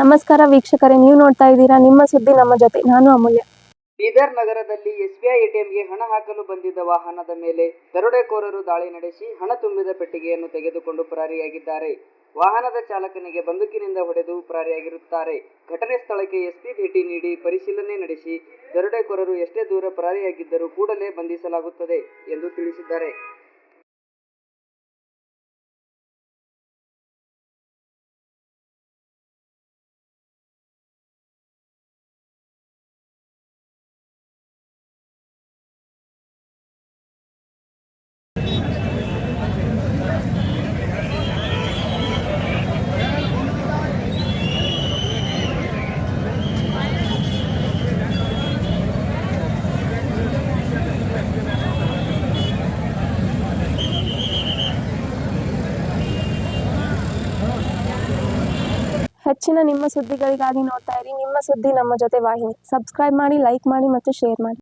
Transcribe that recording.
ನಮಸ್ಕಾರ ವೀಕ್ಷಕರೇ, ನೀವು ನೋಡ್ತಾ ಇದ್ದೀರಾ ನಿಮ್ಮ ಸುದ್ದಿ ನಮ್ಮ ಜೊತೆ. ನಾನು ಅಮೂಲ್ಯ. ಬೀದರ್ ನಗರದಲ್ಲಿ ಎಸ್ಬಿಐ ಎಟಿಎಂಗೆ ಹಣ ಹಾಕಲು ಬಂದಿದ್ದ ವಾಹನದ ಮೇಲೆ ದರೋಡೆಕೋರರು ದಾಳಿ ನಡೆಸಿ ಹಣ ತುಂಬಿದ ಪೆಟ್ಟಿಗೆಯನ್ನು ತೆಗೆದುಕೊಂಡು ಪರಾರಿಯಾಗಿದ್ದಾರೆ. ವಾಹನದ ಚಾಲಕನಿಗೆ ಬಂದೂಕಿನಿಂದ ಹೊಡೆದು ಪರಾರಿಯಾಗಿರುತ್ತಾರೆ. ಘಟನೆ ಸ್ಥಳಕ್ಕೆ ಎಸ್ಪಿ ಭೇಟಿ ನೀಡಿ ಪರಿಶೀಲನೆ ನಡೆಸಿ ದರೋಡೆಕೋರರು ಎಷ್ಟೇ ದೂರ ಪರಾರಿಯಾಗಿದ್ದರೂ ಕೂಡಲೇ ಬಂಧಿಸಲಾಗುತ್ತದೆ ಎಂದು ತಿಳಿಸಿದ್ದಾರೆ. ಹೆಚ್ಚಿನ ನಿಮ್ಮ ಸುದ್ದಿಗಳಿಗಾಗಿ ನೋಡ್ತಾ ಇರಿ ನಿಮ್ಮ ಸುದ್ದಿ ನಮ್ಮ ಜೊತೆ ವಾಹಿನಿ. ಸಬ್ಸ್ಕ್ರೈಬ್ ಮಾಡಿ, ಲೈಕ್ ಮಾಡಿ ಮತ್ತು ಶೇರ್ ಮಾಡಿ.